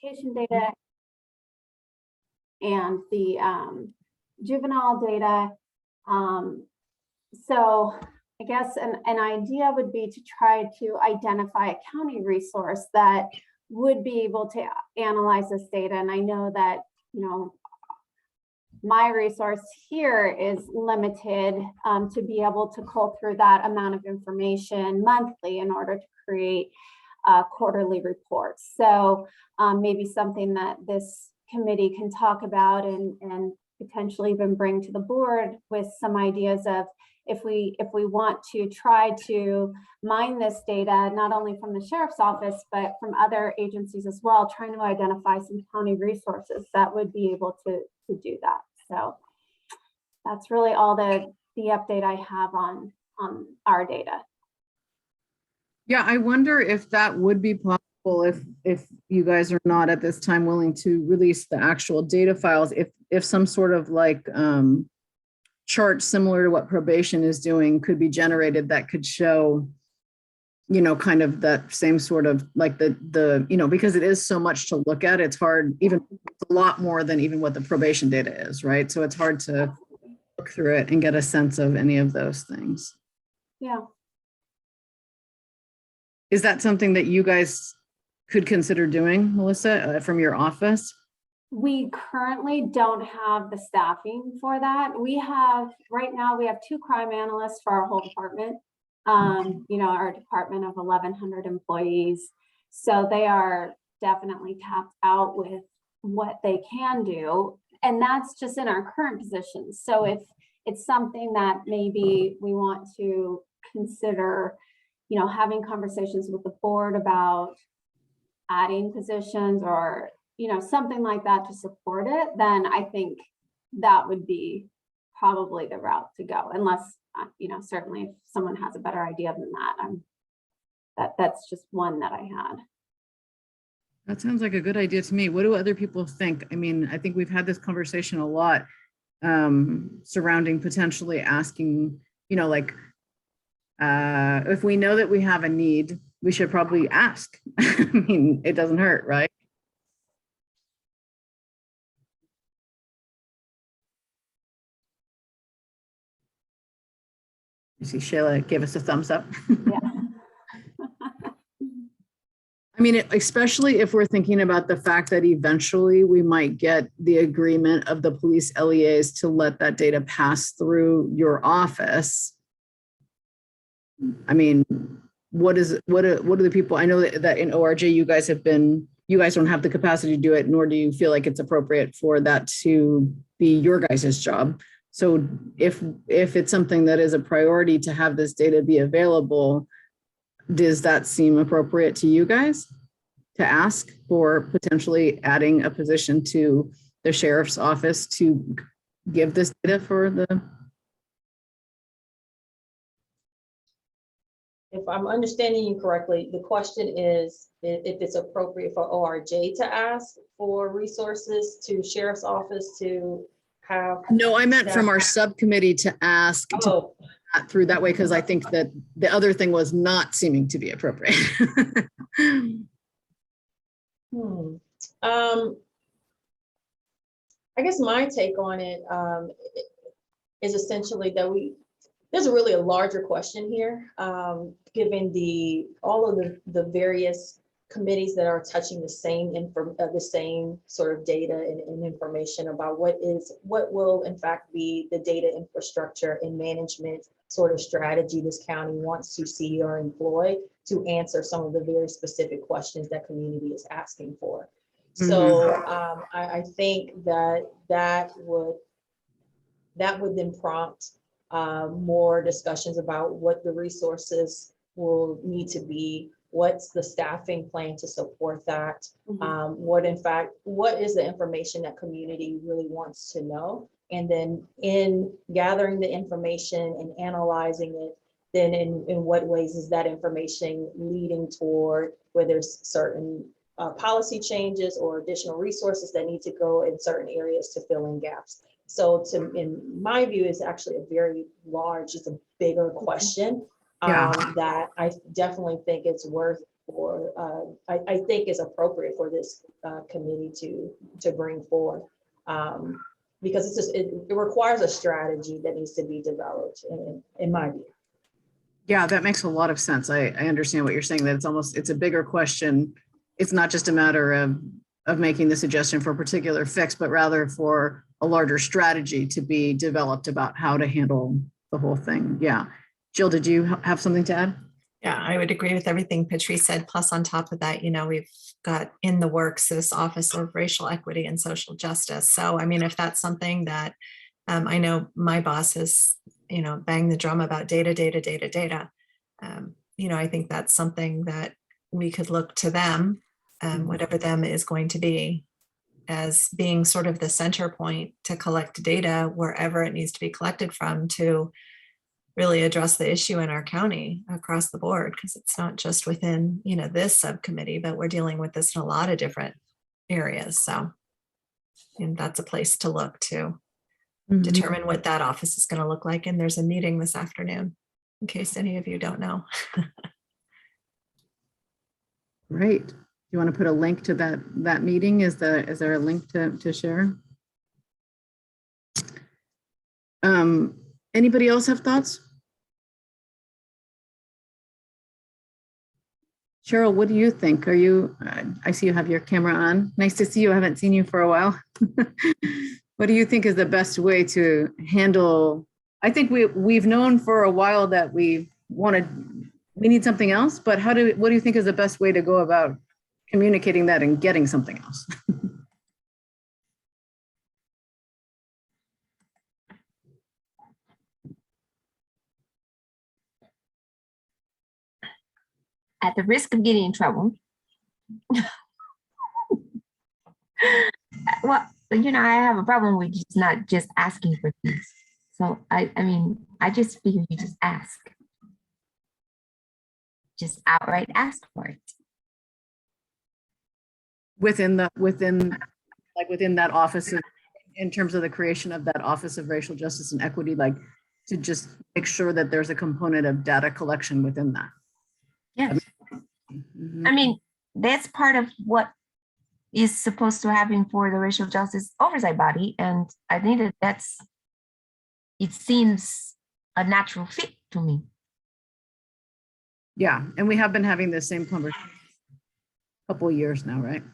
education data and the juvenile data. So I guess an idea would be to try to identify a county resource that would be able to analyze this data. And I know that, you know, my resource here is limited to be able to cull through that amount of information monthly in order to create quarterly reports. So maybe something that this committee can talk about and potentially even bring to the board with some ideas of if we want to try to mine this data, not only from the sheriff's office, but from other agencies as well, trying to identify some county resources that would be able to do that. So that's really all the update I have on our data. Yeah, I wonder if that would be possible if you guys are not at this time willing to release the actual data files, if some sort of like chart similar to what probation is doing could be generated that could show, you know, kind of that same sort of like the you know, because it is so much to look at, it's hard, even a lot more than even what the probation data is, right? So it's hard to look through it and get a sense of any of those things. Yeah. Is that something that you guys could consider doing, Melissa, from your office? We currently don't have the staffing for that. We have, right now, we have 2 crime analysts for our whole department. You know, our department of 1,100 employees. So they are definitely tapped out with what they can do. And that's just in our current positions. So if it's something that maybe we want to consider, you know, having conversations with the board about adding positions or, you know, something like that to support it, then I think that would be probably the route to go, unless, you know, certainly if someone has a better idea than that, that's just one that I had. That sounds like a good idea to me. What do other people think? I mean, I think we've had this conversation a lot surrounding potentially asking, you know, like, if we know that we have a need, we should probably ask. I mean, it doesn't hurt, right? You see Shayla gave us a thumbs up. Yeah. I mean, especially if we're thinking about the fact that eventually we might get the agreement of the police LEAs to let that data pass through your office. I mean, what are the people, I know that in ORJ you guys don't have the capacity to do it, nor do you feel like it's appropriate for that to be your guys' job. So if it's something that is a priority to have this data be available, does that seem appropriate to you guys to ask for potentially adding a position to the sheriff's office to give this data for the? If I'm understanding you correctly, the question is if it's appropriate for ORJ to ask for resources to sheriff's office to have. No, I meant from our subcommittee to ask to through that way, because I think that the other thing was not seeming to be appropriate. I guess my take on it is essentially that there's really a larger question here, given all of the various committees that are touching the same sort of data and information about what will in fact be the data infrastructure and management sort of strategy this county wants to see or employ to answer some of the very specific questions that community is asking for. Mm-hmm. So I think that would then prompt more discussions about what the resources will need to be, what's the staffing plan to support that, mm-hmm. What is the information that community really wants to know, and then in gathering the information and analyzing it, then in what ways is that information leading toward whether there's certain policy changes or additional resources that need to go in certain areas to fill in gaps. So in my view, is actually a very large, it's a bigger question that I definitely think it's worth for, I think is appropriate for this committee to bring forth. Because it's just, it requires a strategy that needs to be developed in my view. Yeah, that makes a lot of sense. I understand what you're saying, that it's a bigger question. It's not just a matter of making the suggestion for a particular fix, but rather for a larger strategy to be developed about how to handle the whole thing. Yeah. Jill, did you have something to add? Yeah, I would agree with everything Patrice said. Plus, on top of that, we've got in the works this Office of Racial Equity and Social Justice. So, I mean, if that's something that I know my boss has, banged the drum about data. I think that's something that we could look to them, whatever them is going to be, as being sort of the center point to collect data wherever it needs to be collected from to really address the issue in our county across the board, because it's not just within, this subcommittee, but we're dealing with this in a lot of different areas. So, and that's a place to look to determine what that office is going to look like. And there's a meeting this afternoon, in case any of you don't know. Great. You want to put a link to that meeting? Is there a link to share? Anybody else have thoughts? Cheryl, what do you think? Are you, I see you have your camera on. Nice to see you. I haven't seen you for a while. What do you think is the best way to handle? I think we've known for a while that we need something else, but what do you think is the best way to go about communicating that and getting something else? At the risk of getting in trouble. Well, I have a problem with just not just asking for things. So I mean, I just figure you just ask. Just outright ask for it. Within that office, in terms of the creation of that Office of Racial Justice and Equity, like to just make sure that there's a component of data collection within that. Yes. I mean, that's part of what is supposed to happen for the Racial Justice Oversight Body. And I think it seems a natural fit to me. Yeah, and we have been having the same conversation a couple of years now, right?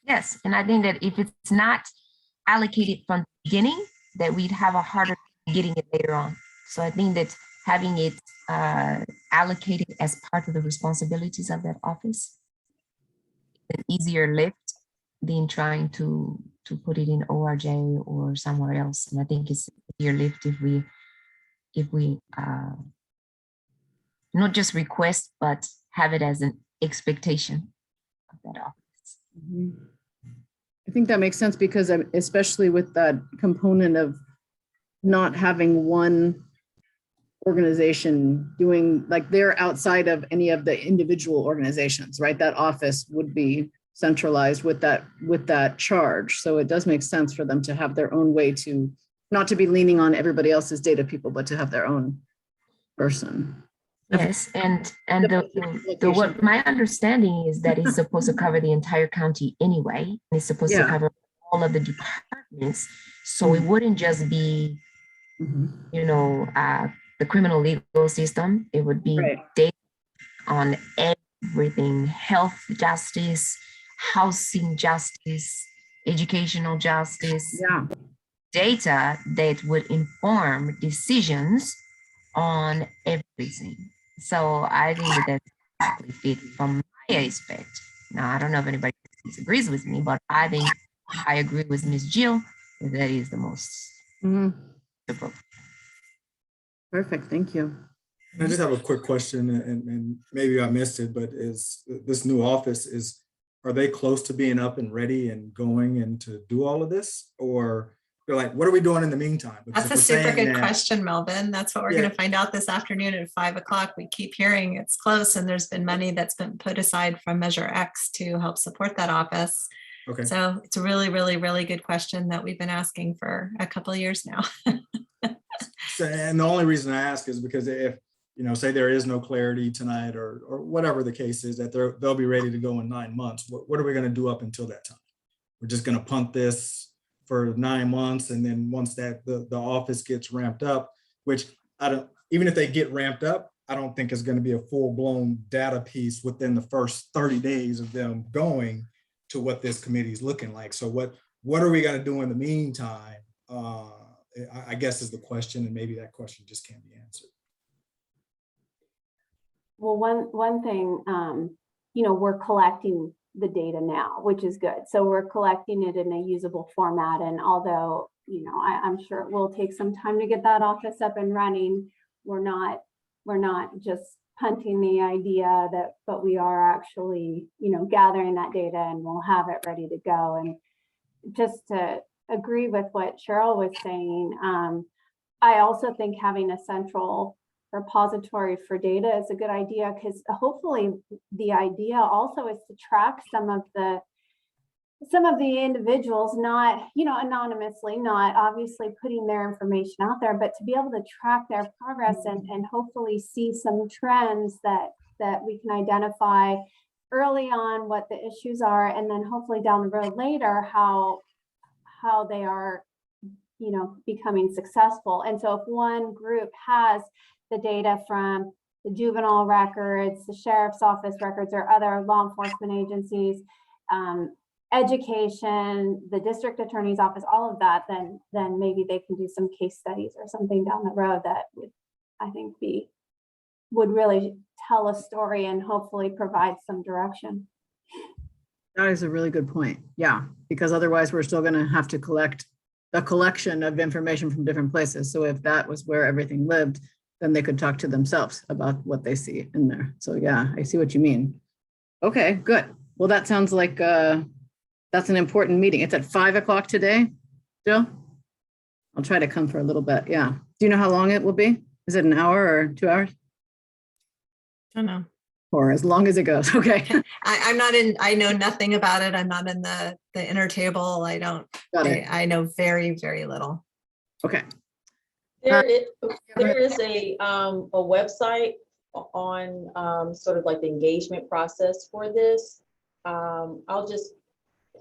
Yes, and I think that if it's not allocated from the beginning, that we'd have a harder time getting it later on. So I think that having it allocated as part of the responsibilities of that office, an easier lift than trying to put it in ORJ or somewhere else. And I think it's an easier lift if we not just request, but have it as an expectation of that office. I think that makes sense, because especially with that component of not having one organization doing, like, they're outside of any of the individual organizations, right? That office would be centralized with that charge. So it does make sense for them to have their own way to, not to be leaning on everybody else's data people, but to have their own person. Yes, and what my understanding is that it's supposed to cover the entire county anyway. And it's supposed to cover all of the departments. So it wouldn't just be, the criminal legal system. It would be data on everything: health justice, housing justice, educational justice. Data that would inform decisions on everything. So I think that's exactly fit from my aspect. Now, I don't know if anybody disagrees with me, but I think I agree with Ms. Jill that is the most Perfect, thank you. I just have a quick question, and maybe I missed it, but is this new office, are they close to being up and ready and going and to do all of this? Or they're like, what are we doing in the meantime? Because That's a super good question, Melvin. That's what we're going to find out this afternoon at 5 o'clock. We keep hearing it's close, and there's been money that's been put aside from Measure X to help support that office. Okay. So it's a really, really, really good question that we've been asking for a couple of years now. And the only reason I ask is because if say there is no clarity tonight or whatever the case is, that they'll be ready to go in 9 months. What are we going to do up until that time? We're just going to punt this for 9 months. And then once that the office gets ramped up, which even if they get ramped up, I don't think it's going to be a full blown data piece within the first 30 days of them going to what this committee is looking like. So what are we going to do in the meantime? I guess is the question, and maybe that question just can't be answered. Well, one thing, we're collecting the data now, which is good. So we're collecting it in a usable format. And although, I'm sure it will take some time to get that office up and running, we're not just punting the idea but we are actually, gathering that data, and we'll have it ready to go. And just to agree with what Cheryl was saying, I also think having a central repository for data is a good idea, because hopefully the idea also is to track some of the individuals, not, anonymously, not obviously putting their information out there, but to be able to track their progress and hopefully see some trends that we can identify early on what the issues are, and then hopefully down the road later how they are, becoming successful. And so if one group has the data from the juvenile records, the sheriff's office records, or other law enforcement agencies, education, the district attorney's office, all of that, then maybe they can do some case studies or something down the road that would, I think, would really tell a story and hopefully provide some direction. That is a really good point. Yeah, because otherwise we're still going to have to collect a collection of information from different places. So if that was where everything lived, then they could talk to themselves about what they see in there. So yeah, I see what you mean. Okay, good. Well, that sounds like that's an important meeting. It's at 5 o'clock today, Jill? I'll try to come for a little bit. Yeah. Do you know how long it will be? Is it an hour or 2 hours? I don't know. Or as long as it goes. Okay. I'm not in, I know nothing about it. I'm not in the inner table. I know very, very little. Okay. There is a website on sort of like the engagement process for this. I'll just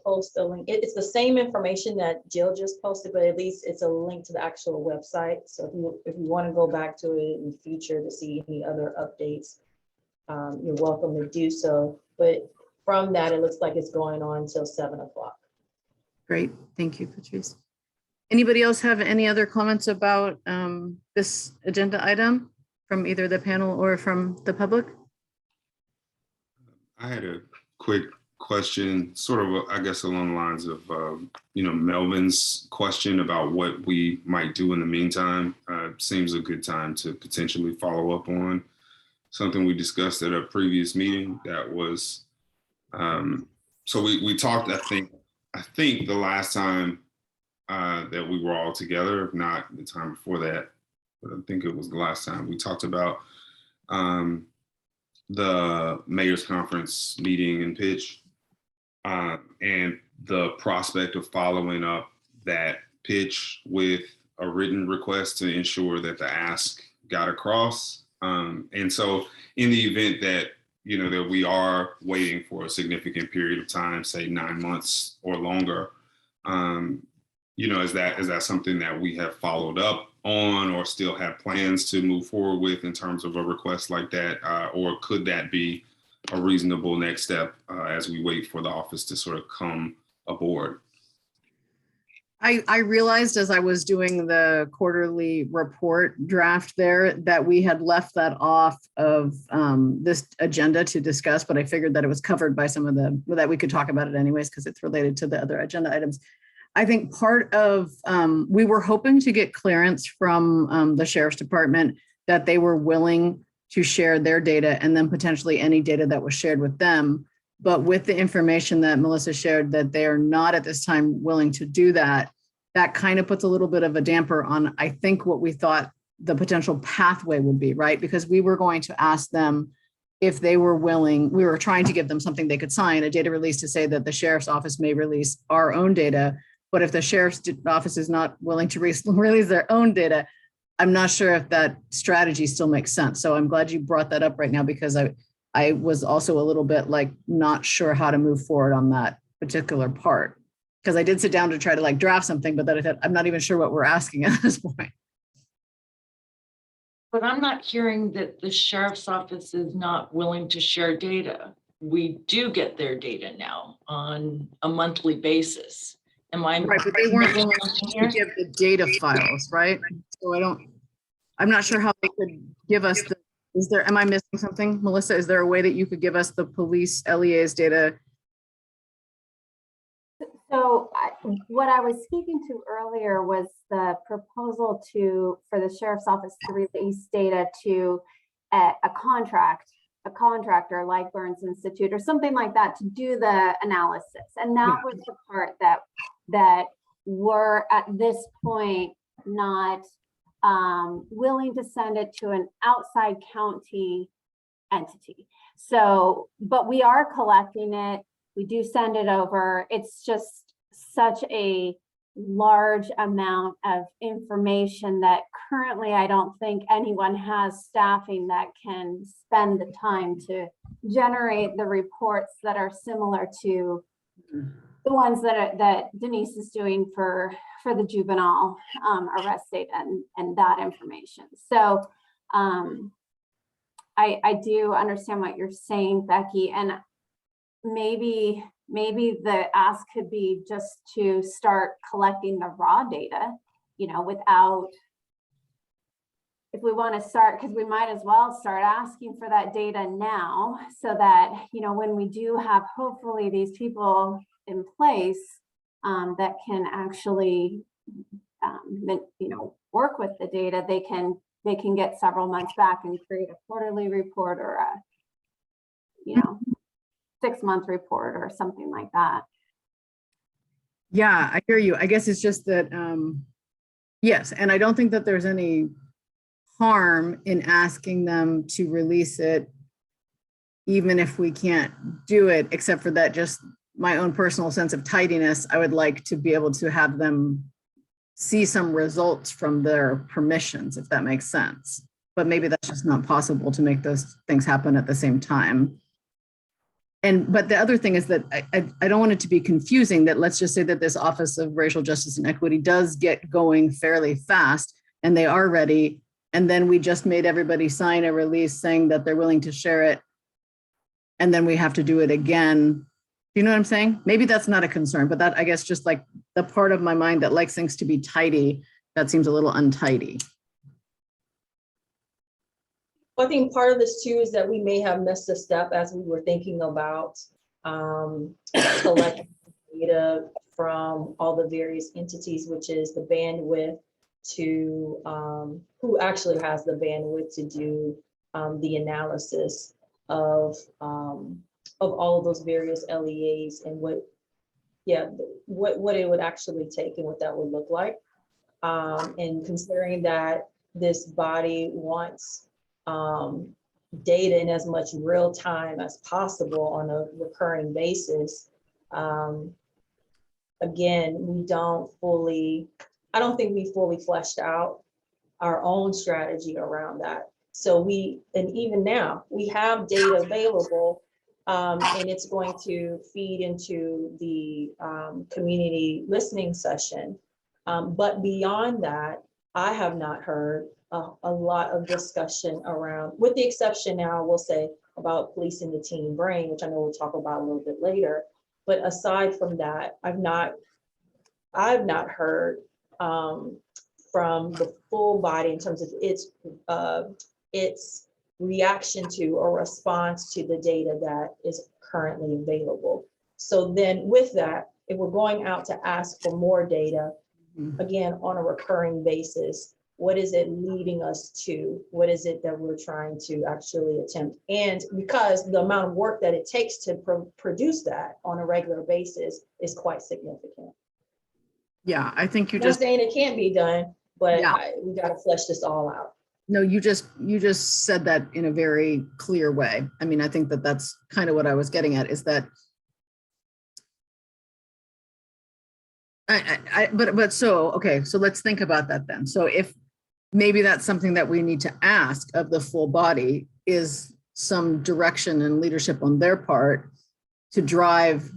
post a link. It's the same information that Jill just posted, but at least it's a link to the actual website. So if you want to go back to it in the future to see any other updates, you're welcome to do so. But from that, it looks like it's going on until 7 o'clock. Great. Thank you, Patrice. Anybody else have any other comments about this agenda item from either the panel or from the public? I had a quick question, sort of, I guess, along the lines of, Melvin's question about what we might do in the meantime. Seems a good time to potentially follow up on something we discussed at a previous meeting. That was, so we talked, I think the last time that we were all together, if not the time before that, but I think it was the last time, we talked about the mayor's conference meeting and pitch, and the prospect of following up that pitch with a written request to ensure that the ask got across. And so in the event that, that we are waiting for a significant period of time, say 9 months or longer, is that something that we have followed up on or still have plans to move forward with in terms of a request like that? Or could that be a reasonable next step as we wait for the office to sort of come aboard? I realized as I was doing the quarterly report draft there that we had left that off of this agenda to discuss, but I figured that it was covered by some of that we could talk about it anyways, because it's related to the other agenda items. I think part of, we were hoping to get clearance from the Sheriff's Department that they were willing to share their data and then potentially any data that was shared with them. But with the information that Melissa shared that they are not at this time willing to do that, that kind of puts a little bit of a damper on, I think, what we thought the potential pathway would be, right? Because we were going to ask them if they were willing, we were trying to give them something they could sign, a data release to say that the Sheriff's Office may release our own data. But if the Sheriff's Office is not willing to release their own data, I'm not sure if that strategy still makes sense. So I'm glad you brought that up right now, because I was also a little bit like not sure how to move forward on that particular part. Because I did sit down to try to like draft something, but then I thought, I'm not even sure what we're asking at this point. But I'm not hearing that the sheriff's office is not willing to share data. We do get their data now on a monthly basis. Am I Right, but they weren't missing willing something to here? give the data files, right? So I'm not sure how they could give us am I missing something? Melissa, is there a way that you could give us the police LEA's data? So what I was speaking to earlier was the proposal for the sheriff's office to release data to a contractor like Burns Institute or something like that to do the analysis. And that was the part that we're at this point not willing to send it to an outside county entity. So, but we are collecting it. We do send it over. It's just such a large amount of information that currently I don't think anyone has staffing that can spend the time to generate the reports that are similar to the ones that Denise is doing for the juvenile arrest data and that information. So I do understand what you're saying, Becky, and maybe the ask could be just to start collecting the raw data, without, if we want to start, because we might as well start asking for that data now so that, when we do have hopefully these people in place that can actually, work with the data, they can get several months back and create a quarterly report or a, 6-month report or something like that. Yeah, I hear you. I guess it's just that, yes, and I don't think that there's any harm in asking them to release it, even if we can't do it, except for that just my own personal sense of tidiness. I would like to be able to have them see some results from their permissions, if that makes sense. But maybe that's just not possible to make those things happen at the same time. But the other thing is that I don't want it to be confusing, that let's just say that this Office of Racial Justice and Equity does get going fairly fast and they are ready. And then we just made everybody sign a release saying that they're willing to share it. And then we have to do it again. Do you know what I'm saying? Maybe that's not a concern, but that, I guess, just like the part of my mind that likes things to be tidy, that seems a little untidy. I think part of this too is that we may have missed a step as we were thinking about collecting data from all the various entities, which is the bandwidth to who actually has the bandwidth to do the analysis of all of those various LEAs and what it would actually take and what that would look like. And considering that this body wants data in as much real time as possible on a recurring basis. Again, I don't think we fully fleshed out our own strategy around that. So and even now, we have data available and it's going to feed into the community listening session. But beyond that, I have not heard a lot of discussion around, with the exception now, we'll say, about policing the teen brain, which I know we'll talk about a little bit later. But aside from that, I've not heard from the full body in terms of its reaction to or response to the data that is currently available. So then with that, if we're going out to ask for more data, again, on a recurring basis, what is it leading us to? What is it that we're trying to actually attempt? And because the amount of work that it takes to produce that on a regular basis is quite significant. Yeah, I think you Not just saying it can't be done, but Yeah. we got to flesh this all out. No, you just said that in a very clear way. I mean, I think that that's kind of what I was getting at, is that but so, okay, so let's think about that then. So if maybe that's something that we need to ask of the full body, is some direction and leadership on their part to drive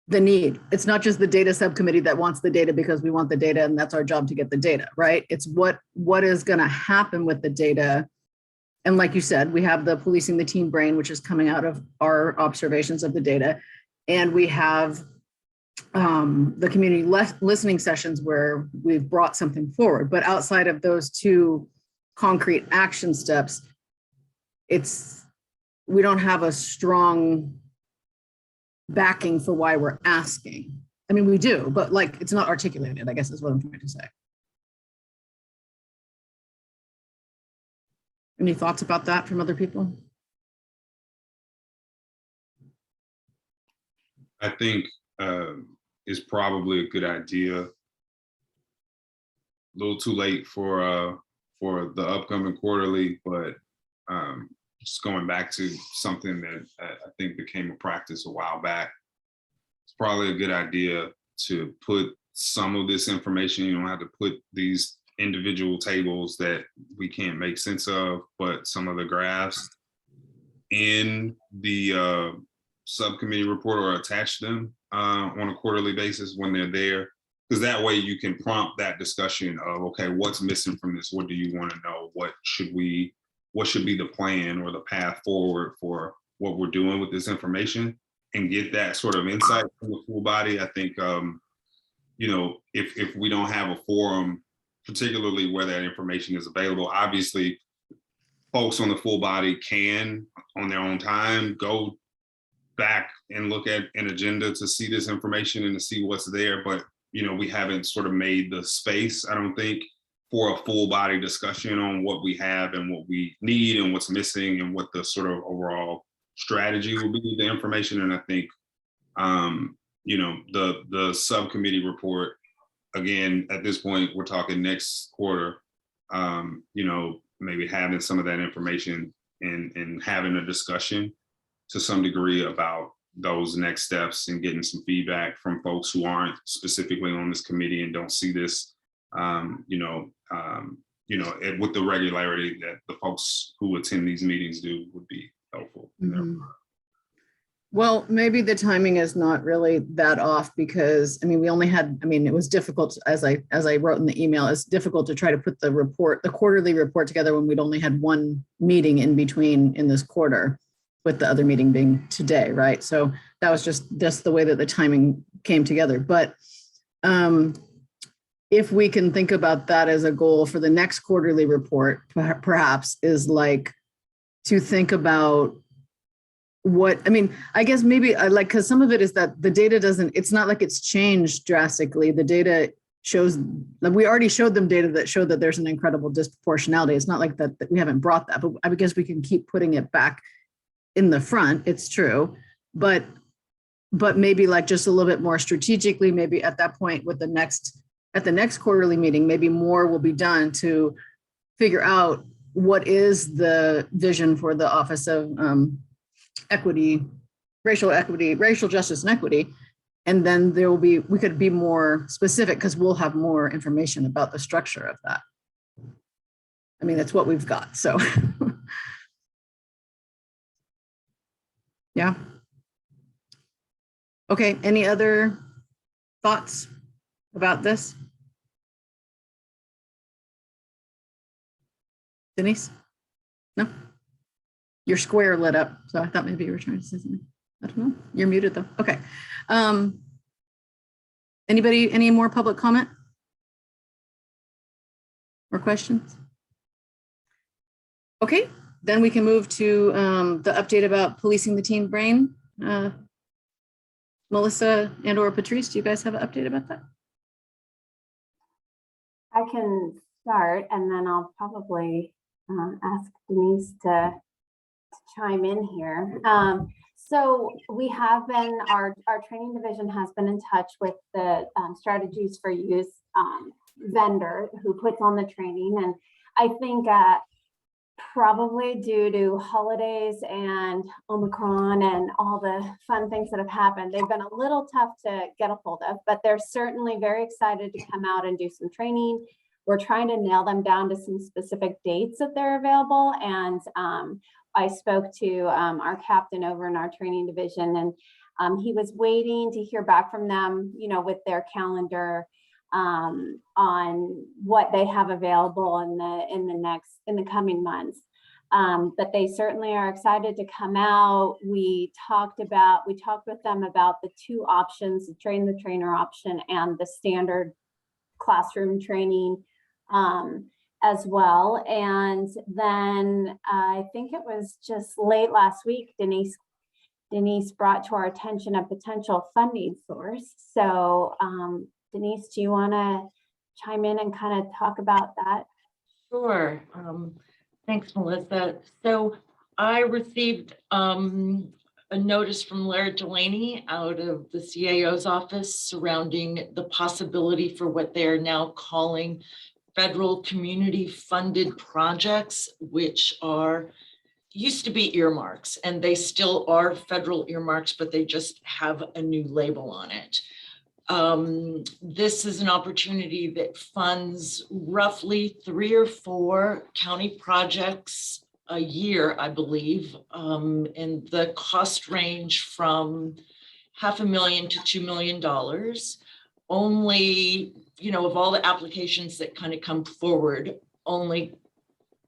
the need. It's not just the data subcommittee that wants the data because we want the data and that's our job to get the data, right? It's what is going to happen with the data. And like you said, we have the policing the teen brain, which is coming out of our observations of the data. And we have the community listening sessions where we've brought something forward. But outside of those two concrete action steps, we don't have a strong backing for why we're asking. I mean, we do, but like, it's not articulated, I guess is what I'm trying to say. Any thoughts about that from other people? I think it's probably a good idea. A little too late for the upcoming quarterly, but just going back to something that I think became a practice a while back. It's probably a good idea to put some of this information. You don't have to put these individual tables that we can't make sense of, but some of the graphs in the subcommittee report, or attach them on a quarterly basis when they're there. Because that way you can prompt that discussion of, okay, what's missing from this? What do you want to know? What should be the plan or the path forward for what we're doing with this information, and get that sort of insight from the full body. I think, if we don't have a forum, particularly where that information is available, obviously folks on the full body can, on their own time, go back and look at an agenda to see this information and to see what's there. But, we haven't sort of made the space, I don't think, for a full body discussion on what we have and what we need and what's missing and what the sort of overall strategy will be with the information. And I think, the subcommittee report, again, at this point, we're talking next quarter, maybe having some of that information and having a discussion to some degree about those next steps and getting some feedback from folks who aren't specifically on this committee and don't see this, with the regularity that the folks who attend these meetings do would be helpful. Mm-hmm. Well, maybe the timing is not really that off because, it was difficult, as I wrote in the email, it's difficult to try to put the quarterly report together when we'd only had one meeting in between in this quarter, with the other meeting being today, right? So that was just the way that the timing came together. But if we can think about that as a goal for the next quarterly report, perhaps is like to think about I guess maybe because some of it is that the data it's not like it's changed drastically. The data shows that we already showed them data that showed that there's an incredible disproportionality. It's not like that we haven't brought that, but I guess we can keep putting it back in the front. It's true, but maybe like just a little bit more strategically, maybe at that point at the next quarterly meeting, maybe more will be done to figure out what is the vision for the Office of Racial Justice and Equity. And then we could be more specific because we'll have more information about the structure of that. That's what we've got, so. Yeah. Okay, any other thoughts about this? Denise? No? Your square lit up, so I thought maybe you were trying to say something. I don't know. You're muted though. Okay. Anybody, any more public comment? Or questions? Okay, then we can move to the update about policing the teen brain. Melissa and/or Patrice, do you guys have an update about that? I can start, and then I'll probably ask Denise to chime in here. So we have been, our training division has been in touch with the strategies for use vendor who puts on the training. And I think probably due to holidays and Omicron and all the fun things that have happened, they've been a little tough to get a hold of, but they're certainly very excited to come out and do some training we're trying to nail them down to some specific dates that they're available. And I spoke to our captain over in our training division, and he was waiting to hear back from them, you know, with their calendar on what they have available in the coming months. But they certainly are excited to come out. We talked with them about the two options, the train the trainer option and the standard classroom training as well. And then I think it was just late last week, Denise brought to our attention a potential funding source. So Denise, do you want to chime in and kind of talk about that? Sure. Thanks, Melissa. So I received a notice from Lara Delaney out of the CAO's office surrounding the possibility for what they are now calling federal community funded projects, which used to be earmarks, and they still are federal earmarks, but they just have a new label on it. This is an opportunity that funds roughly 3 or 4 county projects a year, I believe, and the cost range from $500,000 to $2 million. Only, you know, of all the applications that kind of come forward, only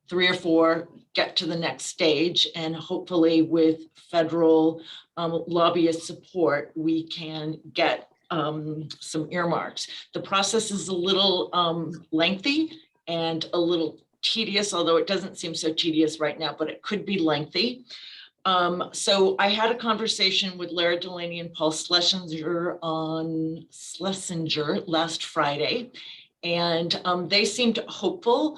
3 or 4 get to the next stage, and hopefully with federal lobbyist support, we can get some earmarks. The process is a little lengthy and a little tedious, although it doesn't seem so tedious right now, but it could be lengthy. So I had a conversation with Lara Delaney and Paul Schlesinger last Friday, and they seemed hopeful,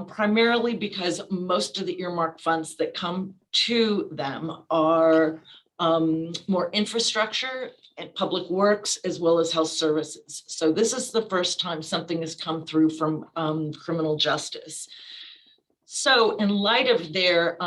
primarily because most of the earmark funds that come to them are more infrastructure and public works, as well as health services. So this is the first time something has come through from criminal justice. So in light of their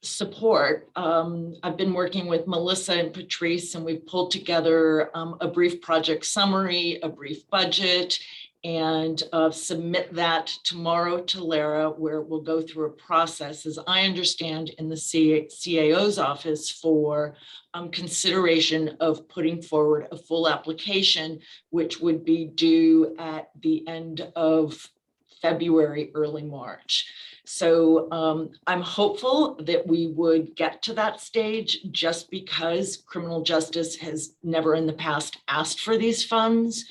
support, I've been working with Melissa and Patrice, and we've pulled together a brief project summary, a brief budget, and submit that tomorrow to Lara, where we'll go through a process, as I understand, in the CAO's office for consideration of putting forward a full application, which would be due at the end of February, early March. So I'm hopeful that we would get to that stage, just because criminal justice has never in the past asked for these funds.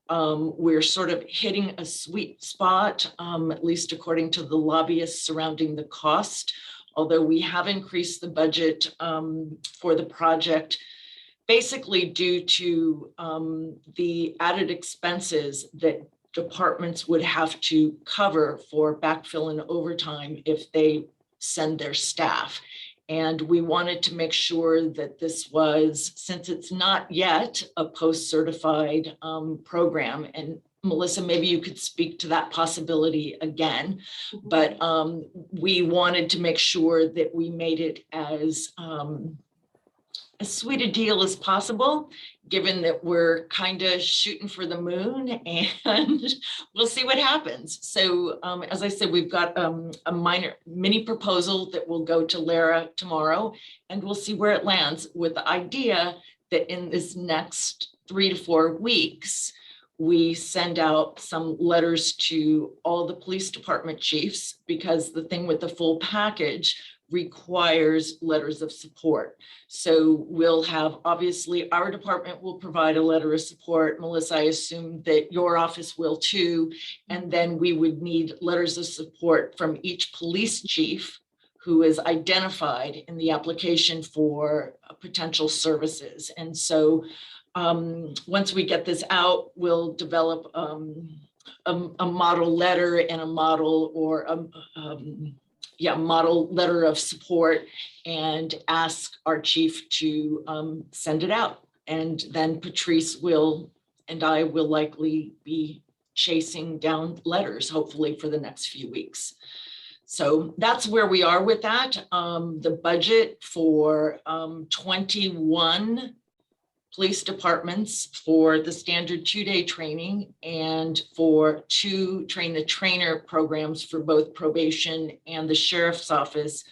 We're sort of hitting a sweet spot, at least according to the lobbyists surrounding the cost, although we have increased the budget for the project, basically due to the added expenses that departments would have to cover for backfill and overtime if they send their staff. And we wanted to make sure that this was, since it's not yet a post-certified program, and Melissa, maybe you could speak to that possibility again, but we wanted to make sure that we made it as sweet a deal as possible, given that we're kind of shooting for the moon, and we'll see what happens. So as I said, we've got a mini proposal that will go to Lara tomorrow, and we'll see where it lands, with the idea that in this next 3 to 4 weeks, we send out some letters to all the police department chiefs, because the thing with the full package requires letters of support. So we'll have, obviously, our department will provide a letter of support. Melissa, I assume that your office will too. And then we would need letters of support from each police chief who is identified in the application for potential services. And so once we get this out, we'll develop a model letter and a model, or model letter of support, and ask our chief to send it out. And then Patrice and I will likely be chasing down letters, hopefully for the next few weeks. So that's where we are with that. The budget for 21 police departments for the standard 2-day training and for 2 train the trainer programs for both probation and the sheriff's office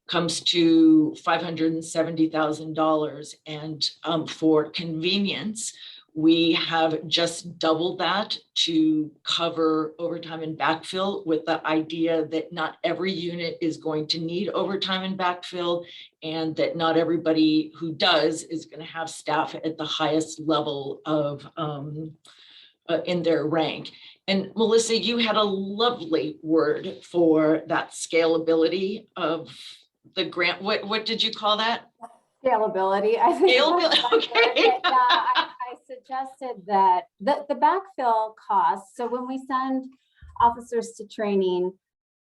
comes to $570,000. And for convenience, we have just doubled that to cover overtime and backfill, with the idea that not every unit is going to need overtime and backfill, and that not everybody who does is going to have staff at the highest level of in their rank. And Melissa, you had a lovely word for that scalability of the grant. What did you call that? Scalability. I think Scalability, okay. I suggested that the backfill costs. So when we send officers to training,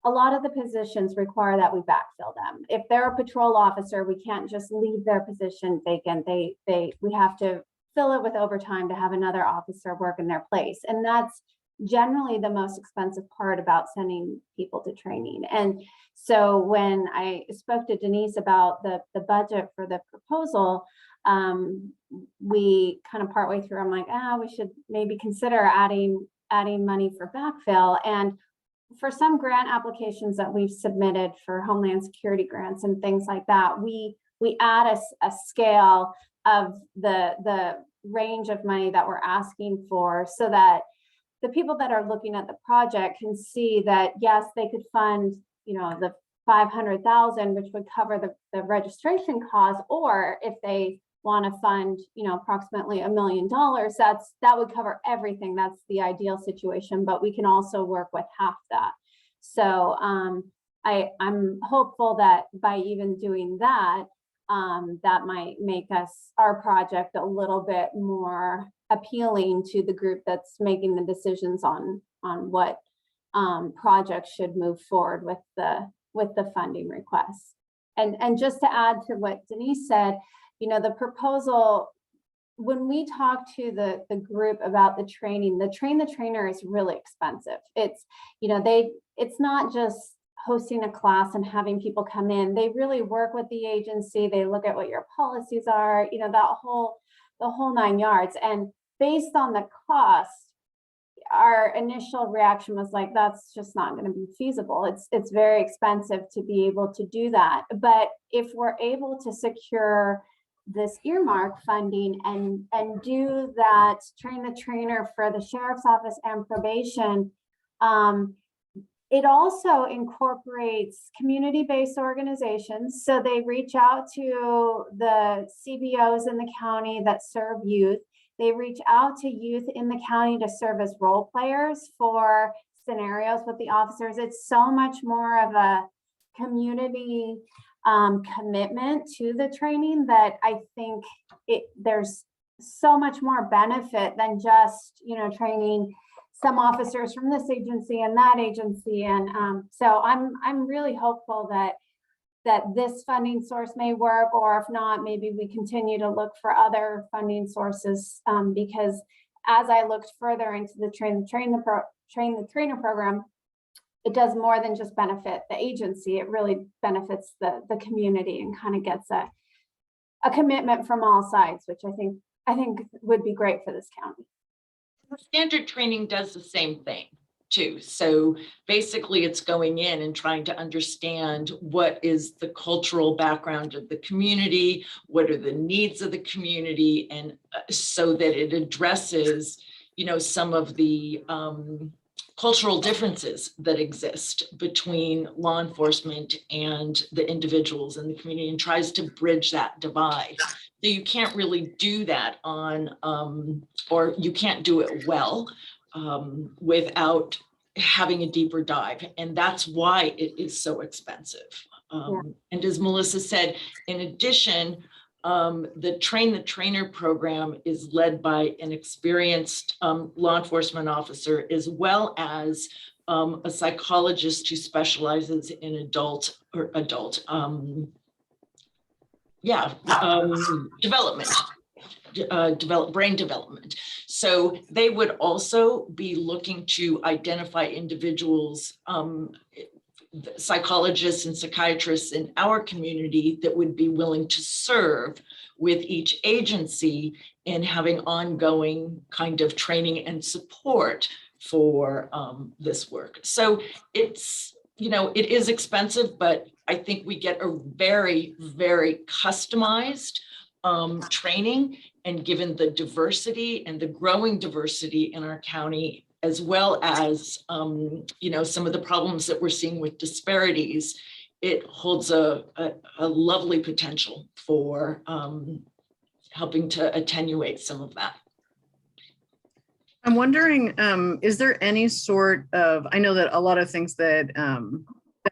a lot of the positions require that we backfill them. If they're a patrol officer, we can't just leave their position vacant. We have to fill it with overtime to have another officer work in their place. And that's generally the most expensive part about sending people to training. And so when I spoke to Denise about the budget for the proposal, we kind of partway through, I'm like, we should maybe consider adding money for backfill. And for some grant applications that we've submitted for Homeland Security grants and things like that, we add a scale of the range of money that we're asking for, so that the people that are looking at the project can see that, yes, they could fund, the 500,000, which would cover the registration cost, or if they want to fund, approximately $1 million, that would cover everything. That's the ideal situation, but we can also work with half that. So I'm hopeful that by even doing that, that might make our project a little bit more appealing to the group that's making the decisions on what projects should move forward with the funding requests. And just to add to what Denise said, the proposal, when we talk to the group about the training, the trainer is really expensive. It's, it's not just hosting a class and having people come in. They really work with the agency. They look at what your policies are, the whole 9 yards. And based on the cost, our initial reaction was like, that's just not going to be feasible. It's very expensive to be able to do that. But if we're able to secure this earmark funding and do that, train the trainer for the sheriff's office and probation, it also incorporates community-based organizations. So they reach out to the CBOs in the county that serve youth. They reach out to youth in the county to serve as role players for scenarios with the officers. It's so much more of a community commitment to the training that I think there's so much more benefit than just, training some officers from this agency and that agency. And so I'm really hopeful that this funding source may work, or if not, maybe we continue to look for other funding sources, because as I looked further into the train the trainer program, it does more than just benefit the agency. It really benefits the community and kind of gets a commitment from all sides, which I think would be great for this county. The standard training does the same thing too. So basically it's going in and trying to understand what is the cultural background of the community, what are the needs of the community, and so that it addresses, some of the cultural differences that exist between law enforcement and the individuals in the community, and tries to bridge that divide. So you can't really do that or you can't do it well without having a deeper dive. And that's why it is so expensive. And as Melissa said, in addition, the Train the Trainer program is led by an experienced law enforcement officer, as well as a psychologist who specializes in brain development. So they would also be looking to identify individuals, psychologists and psychiatrists in our community that would be willing to serve with each agency in having ongoing kind of training and support for this work. So it's, you know, it is expensive, but I think we get a very, very customized training. And given the diversity and the growing diversity in our county, as well as, you know, some of the problems that we're seeing with disparities, it holds a lovely potential for helping to attenuate some of that. I'm wondering, is there any sort of, I know that a lot of things that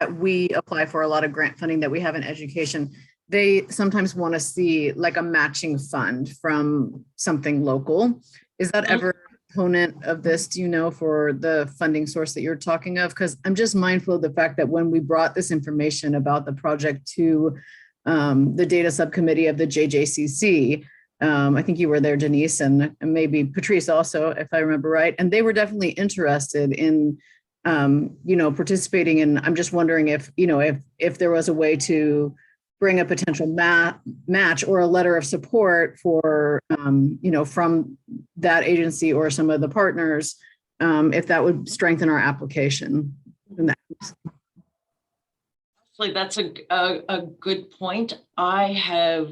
that we apply for, a lot of grant funding that we have in education, they sometimes want to see like a matching fund from something local. Is that ever a component of this, do you know, for the funding source that you're talking of? Because I'm just mindful of the fact that when we brought this information about the project to the data subcommittee of the JJCC, I think you were there, Denise, and maybe Patrice also, if I remember right. And they were definitely interested in, you know, participating. And I'm just wondering if, you know, if there was a way to bring a potential match or a letter of support for, you know, from that agency or some of the partners, if that would strengthen our application. Actually, that's a good point. I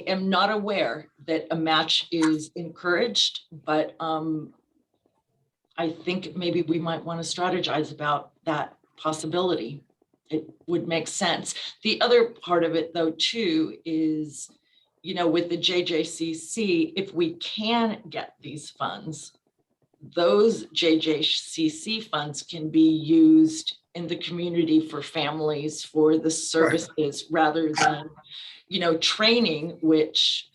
am not aware that a match is encouraged, but I think maybe we might want to strategize about that possibility. It would make sense. The other part of it, though, too, is, you know, with the JJCC, if we can get these funds, those JJCC funds can be used in the community for families, for the services, rather than, you know, training, which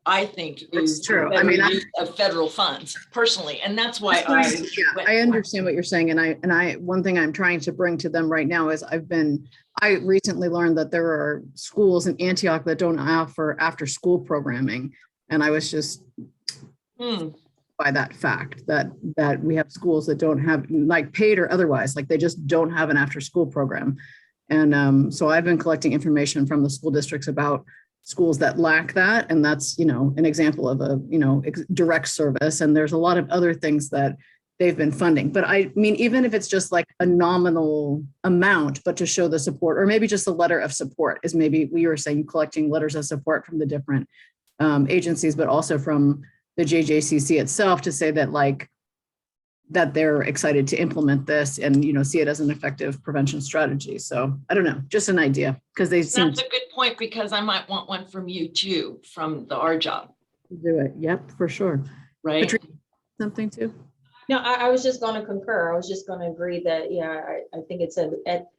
I think is true. I mean, use of federal funds personally. And that's why I understand what you're saying. And I, one thing I'm trying to bring to them right now is I recently learned that there are schools in Antioch that don't offer after school programming. And I was just by that fact that we have schools that don't have, like, paid or otherwise, like they just don't have an after school program. And so I've been collecting information from the school districts about schools that lack that. And that's, you know, an example of a, you know, direct service. And there's a lot of other things that they've been funding. But I mean, even if it's just like a nominal amount, but to show the support, or maybe just a letter of support, is maybe we were saying collecting letters of support from the different agencies, but also from the JJCC itself to say that, like, that they're excited to implement this and, you know, see it as an effective prevention strategy. So I don't know, just an idea, because they seem that's a good point, because I might want one from you too, from the R job. do it. Yep, for sure. Right. Patrice, something too? No, I was just going to concur. I was just going to agree that, yeah, I think it's at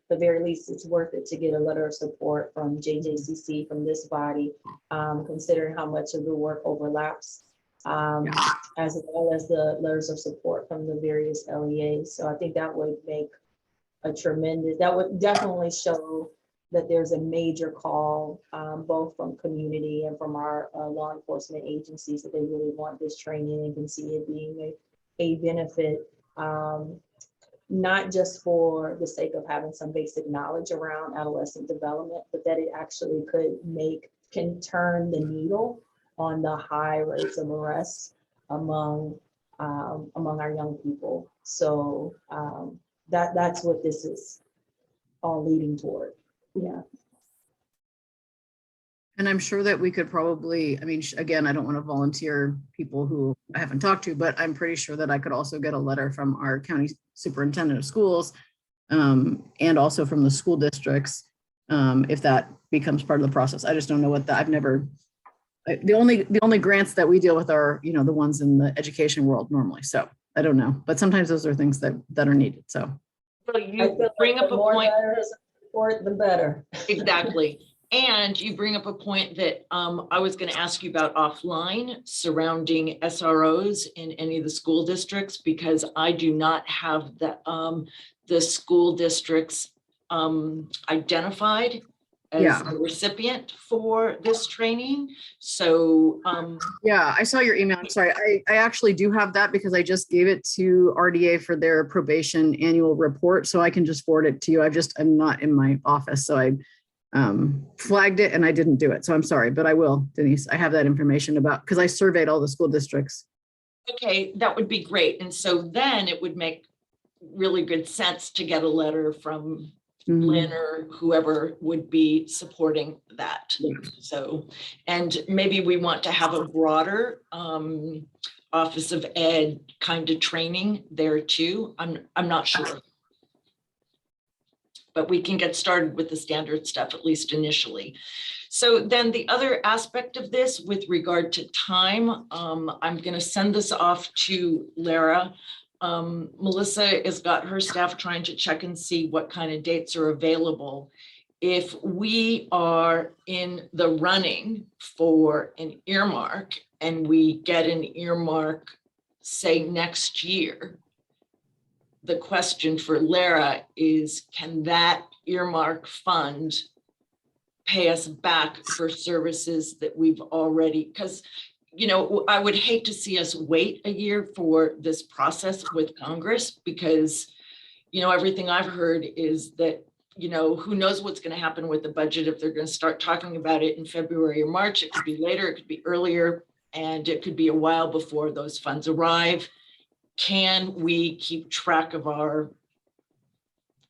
the very least, it's worth it to get a letter of support from JJCC, from this body, considering how much of the work overlaps, as well as the letters of support from the various LEAs. So I think that would make that would definitely show that there's a major call, both from community and from our law enforcement agencies, that they really want this training and can see it being a benefit, not just for the sake of having some basic knowledge around adolescent development, but that it actually can turn the needle on the high rates of arrest among our young people. So that's what this is all leading toward. Yeah. And I'm sure that we could probably, I mean, again, I don't want to volunteer people who I haven't talked to, but I'm pretty sure that I could also get a letter from our county superintendent of schools, and also from the school districts, if that becomes part of the process. I just don't know the only grants that we deal with are, you know, the ones in the education world normally. So I don't know, but sometimes those are things that are needed. So you bring up a point. The better. Exactly. And you bring up a point that I was going to ask you about offline surrounding SROs in any of the school districts, because I do not have the school districts identified as a recipient for this training. So yeah, I saw your email. I'm sorry. I actually do have that because I just gave it to RDA for their probation annual report. So I can just forward it to you. I'm not in my office. So flagged it and I didn't do it. So I'm sorry, but I will, Denise. I have that information about, because I surveyed all the school districts. Okay, that would be great. And so then it would make really good sense to get a letter from Mhm. Lynn or whoever would be supporting that. Yeah. So, and maybe we want to have a broader Office of Ed kind of training there too. I'm not sure. But we can get started with the standard stuff, at least initially. So then the other aspect of this with regard to time, I'm going to send this off to Lara. Melissa has got her staff trying to check and see what kind of dates are available. If we are in the running for an earmark and we get an earmark, say next year, the question for Lara is, can that earmark fund pay us back for services that we've already, because, you know, I would hate to see us wait a year for this process with Congress, because, you know, everything I've heard is that, you know, who knows what's going to happen with the budget if they're going to start talking about it in February or March. It could be later, it could be earlier, and it could be a while before those funds arrive. Can we keep track of our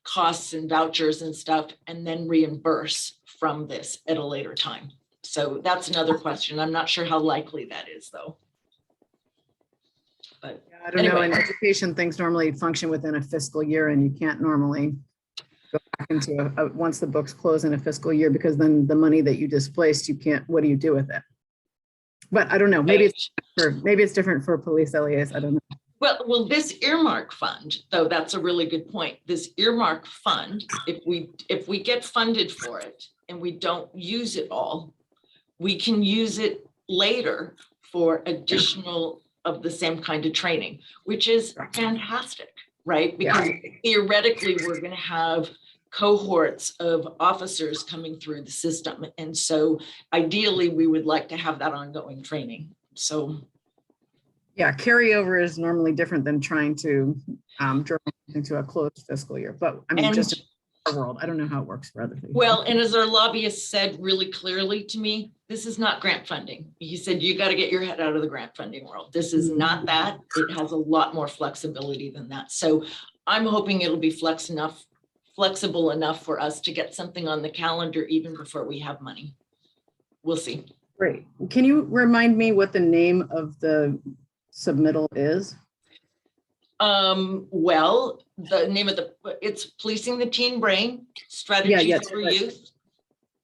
costs and vouchers and stuff and then reimburse from this at a later time? So that's another question. I'm not sure how likely that is, though. But I don't know. anyway. In education, things normally function within a fiscal year, and you can't normally go back into once the books close in a fiscal year, because then the money that you displaced, you can't, what do you do with it? But I don't know. Maybe it's different for police LEAs. I don't know. Well, this earmark fund, though, that's a really good point. This earmark fund, if we get funded for it and we don't use it all, we can use it later for additional of the same kind of training, which is fantastic, right? Because theoretically, we're going to have cohorts of officers coming through the system. And so ideally, we would like to have that ongoing training. So yeah, carryover is normally different than trying to draw into a closed fiscal year. But I mean, just in our world, I don't know how it works for other people. Well, and as our lobbyist said really clearly to me, this is not grant funding. He said, you got to get your head out of the grant funding world. This is not that. It has a lot more flexibility than that. So I'm hoping it'll be flexible enough for us to get something on the calendar even before we have money. We'll see. Great. Can you remind me what the name of the submittal is? Well, the name of it's Policing the Teen Brain, Strategies for Youth.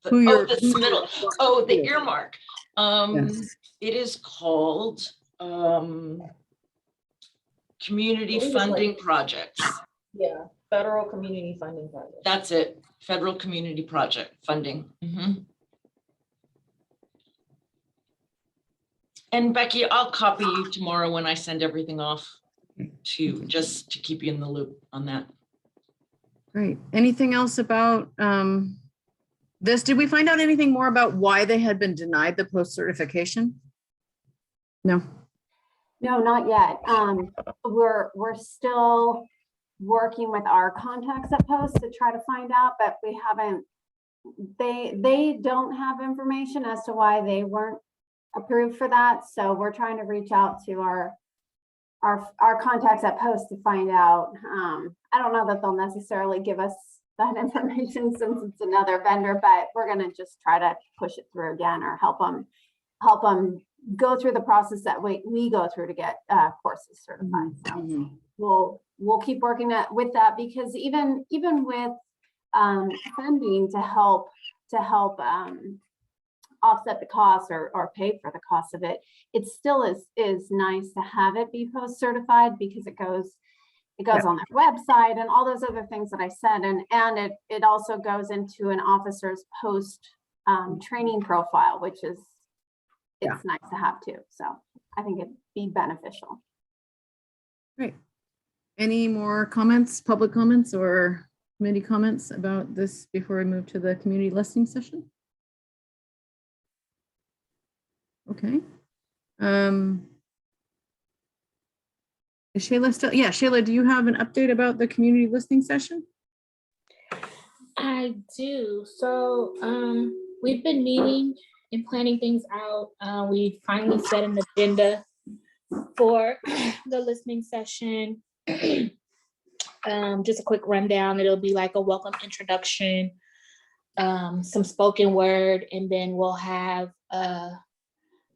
The submittal. Oh, the earmark. It is called Community Funding Projects. Yeah, Federal Community Funding Project. That's it. Federal Community Project Funding. And Becky, I'll copy you tomorrow when I send everything off to just to keep you in the loop on that. Great. Anything else about this? Did we find out anything more about why they had been denied the post-certification? No. No, not yet. We're still working with our contacts at Post to try to find out, but we haven't. They don't have information as to why they weren't approved for that. So we're trying to reach out to our contacts at Post to find out. I don't know that they'll necessarily give us that information since it's another vendor, but we're going to just try to push it through again or help them go through the process that we go through to get courses certified. So we'll keep working with that, because even with funding to help offset the cost or pay for the cost of it, it still is nice to have it be post certified, because it goes on their website and all those other things that I said, and it also goes into an officer's post training profile, which is nice to have too. So I think it'd be beneficial. Great. Any more comments, public comments or committee comments about this before we move to the community listening session? Okay. Is Shayla still? Yeah, Shayla, do you have an update about the community listening session? I do. So we've been meeting and planning things out. We finally set an agenda for the listening session. Just a quick rundown. It'll be like a welcome introduction, some spoken word, and then we'll have a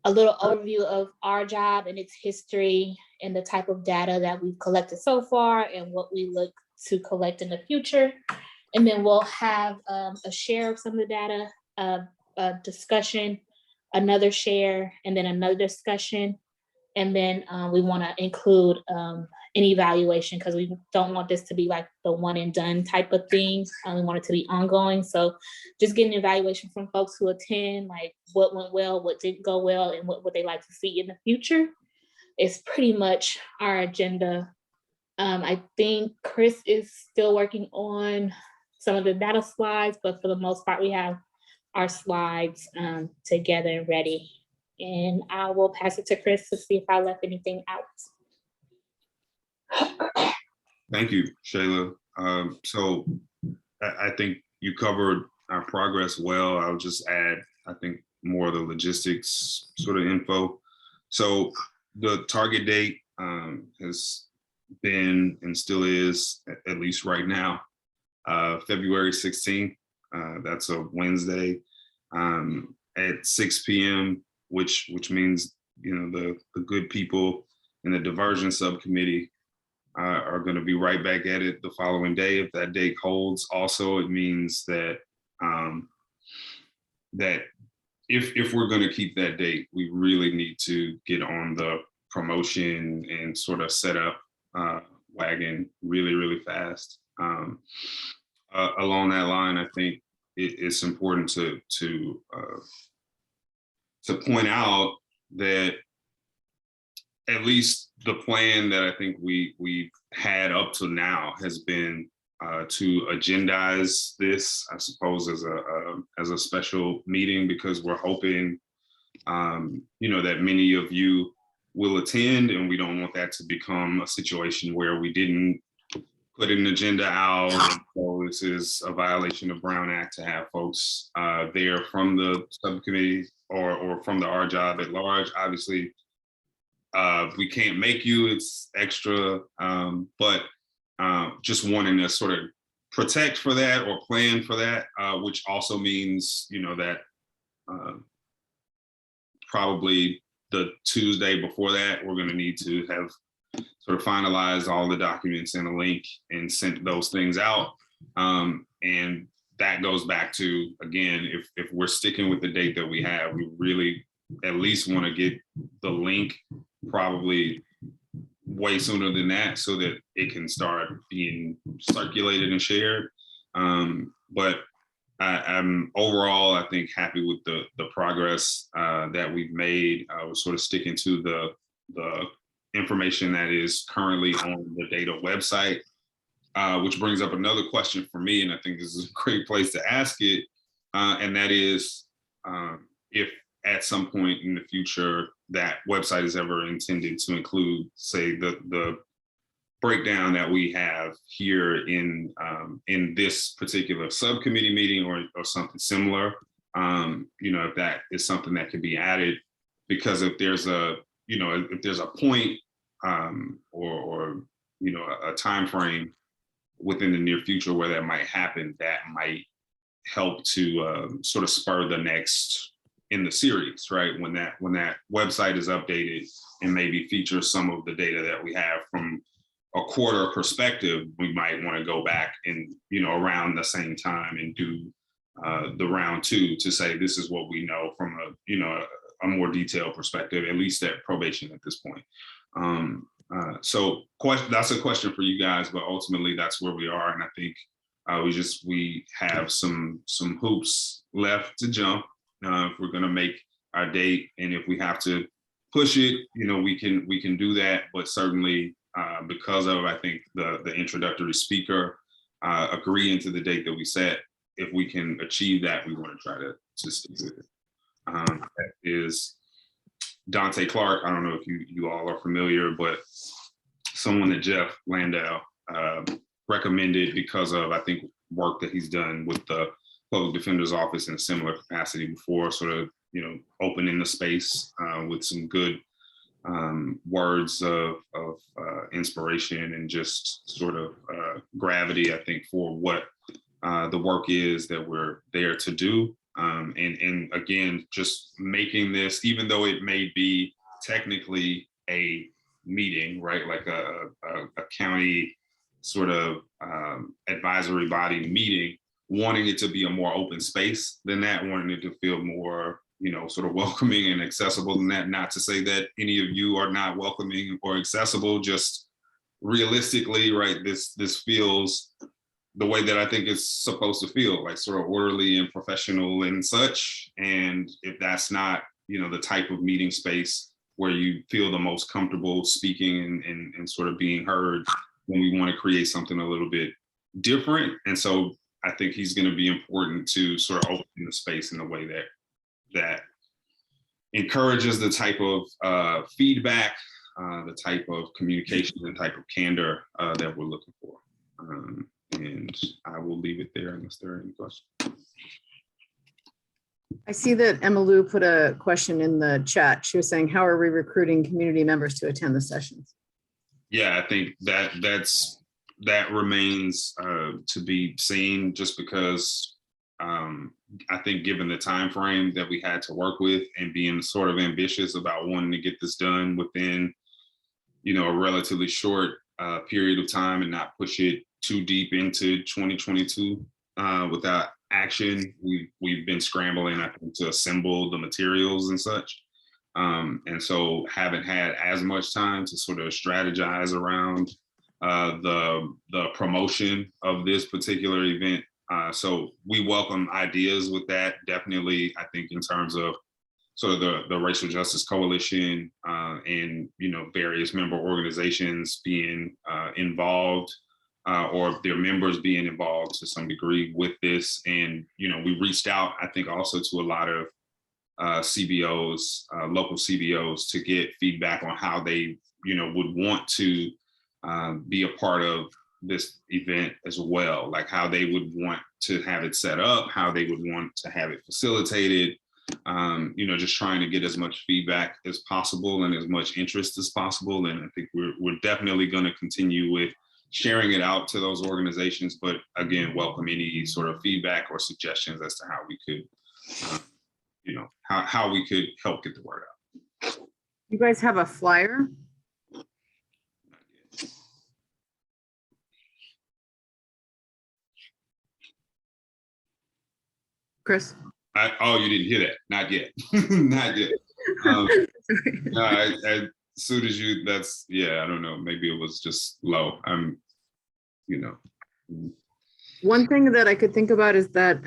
little overview of our job and its history and the type of data that we've collected so far and what we look to collect in the future. And then we'll have a share of some of the data, a discussion, another share, and then another discussion. And then we want to include an evaluation because we don't want this to be like the one and done type of thing. We want it to be ongoing. So just getting an evaluation from folks who attend, like what went well, what didn't go well, and what would they like to see in the future is pretty much our agenda. I think Chris is still working on some of the data slides, but for the most part, we have our slides together and ready. And I will pass it to Chris to see if I left anything out. Thank you, Shayla. So I think you covered our progress well. I'll just add, I think, more of the logistics sort of info. So the target date has been and still is, at least right now, February 16th. That's a Wednesday at 6 p.m., which means, you know, the good people in the diversion subcommittee are going to be right back at it the following day if that date holds. Also, it means that that if we're going to keep that date, we really need to get on the promotion and sort of set up wagon really fast. Along that line, I think it's important to point out that at least the plan that I think we've had up to now has been to agendize this, I suppose, as a special meeting, because we're hoping, you know, that many of you will attend, and we don't want that to become a situation where we didn't put an agenda out. And so this is a violation of Brown Act to have folks there from the subcommittee or from the our job at large. Obviously, we can't make you, it's extra, but just wanting to sort of protect for that or plan for that, which also means, you know, that probably the Tuesday before that, we're going to need to have sort of finalized all the documents in a link and sent those things out. And that goes back to, again, if we're sticking with the date that we have, we really at least want to get the link probably way sooner than that so that it can start being circulated and shared. But I'm overall, I think, happy with the progress that we've made. We're sort of sticking to the information that is currently on the data website, which brings up another question for me, and I think this is a great place to ask it, and that is if at some point in the future that website is ever intended to include, say, the breakdown that we have here in this particular subcommittee meeting or something similar, you know, if that is something that could be added, because if there's a, you know, if there's a point or you know, a time frame within the near future where that might happen, that might help to sort of spur the next in the series, right? When that website is updated and maybe features some of the data that we have from a quarter perspective, we might want to go back and, you know, around the same time and do the round two to say this is what we know from a, you know, a more detailed perspective, at least at probation at this point. So that's a question for you guys, but ultimately that's where we are, and I think we have some hoops left to jump if we're going to make our date, and if we have to push it, you know, we can do that, but certainly because of, I think, the introductory speaker agreeing to the date that we set, if we can achieve that, we want to try to stick with it. That is Dante Clark. I don't know if you all are familiar, but someone that Jeff Landau recommended because of, I think, work that he's done with the Public Defender's Office in a similar capacity before, sort of, opening the space with some good words of inspiration and just sort of gravity, I think, for what the work is that we're there to do. And again, just making this, even though it may be technically a meeting, right? Like a county sort of advisory body meeting, wanting it to be a more open space than that, wanting it to feel more, sort of welcoming and accessible than that. Not to say that any of you are not welcoming or accessible, just realistically, right? This feels the way that I think it's supposed to feel, like sort of orderly and professional and such. And if that's not, the type of meeting space where you feel the most comfortable speaking and sort of being heard, when we want to create something a little bit different. And so I think he's going to be important to sort of open the space in a way that encourages the type of feedback, the type of communication, the type of candor that we're looking for. And I will leave it there unless there are any questions. I see that Emma Lou put a question in the chat. She was saying, how are we recruiting community members to attend the sessions? Yeah, I think that remains to be seen, just because I think given the time frame that we had to work with and being sort of ambitious about wanting to get this done within, a relatively short period of time and not push it too deep into 2022 without action. We've been scrambling, I think, to assemble the materials and such. And so haven't had as much time to sort of strategize around the promotion of this particular event. So we welcome ideas with that. Definitely, I think in terms of sort of the Racial Justice Coalition and, various member organizations being involved or their members being involved to some degree with this. And, we reached out, I think, also to a lot of CBOs, local CBOs, to get feedback on how they, would want to be a part of this event as well, like how they would want to have it set up, how they would want to have it facilitated, just trying to get as much feedback as possible and as much interest as possible. And I think we're definitely going to continue with sharing it out to those organizations, but again, welcome any sort of feedback or suggestions as to how we could, how we could help get the word out. You guys have a flyer? Chris? You didn't hear that? Not yet. Not yet. No, as soon as you, I don't know. Maybe it was just low. One thing that I could think about is that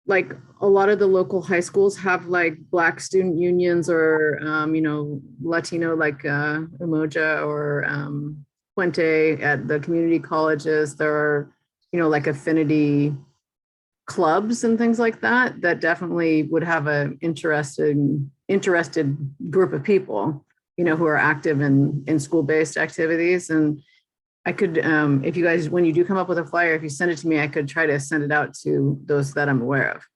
like a lot of the local high schools have like Black student unions or, Latino, like Umoja or Puente. At the community colleges, there are, like affinity clubs and things like that, that definitely would have an interested group of people, who are active in school-based activities. And I could, if you guys, when you do come up with a flyer, if you send it to me, I could try to send it out to those that I'm aware of.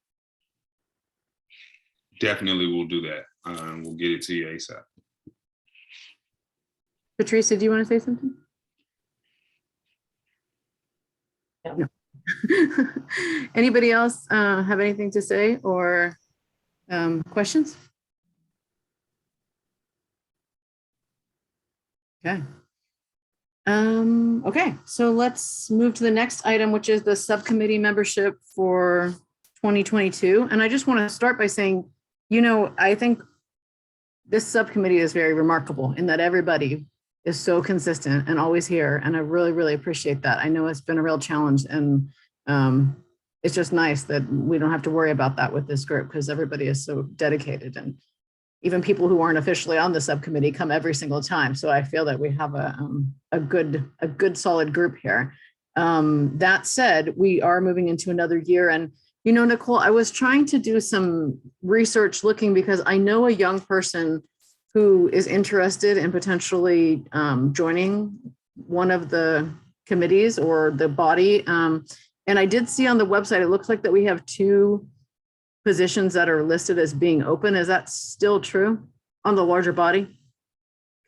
Definitely, we'll do that. We'll get it to you ASAP. Patricia, do you want to say something? No. Anybody else have anything to say or questions? Okay. Okay, so let's move to the next item, which is the subcommittee membership for 2022. And I just want to start by saying, I think this subcommittee is very remarkable in that everybody is so consistent and always here. And I really, really appreciate that. I know it's been a real challenge, and it's just nice that we don't have to worry about that with this group, because everybody is so dedicated, and even people who aren't officially on the subcommittee come every single time. So I feel that we have a good solid group here. That said, we are moving into another year, and Nicole, I was trying to do some research looking, because I know a young person who is interested in potentially joining one of the committees or the body. And I did see on the website, it looks like that we have 2 positions that are listed as being open. Is that still true on the larger body?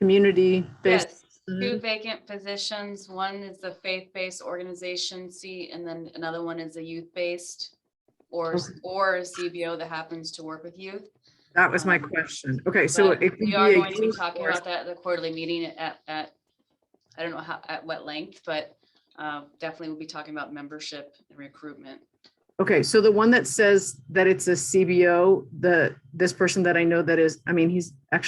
Community-based? Yes, 2 vacant positions. One is the faith-based organization seat, and then another one is a youth-based or a CBO that happens to work with youth. That was my question. Okay, so But it could we are be a going to be youth talking or- about that at the quarterly meeting at I don't know at what length, but definitely we'll be talking about membership and recruitment. Okay, so the one that says that it's a CBO, this person that I know that is, I mean, I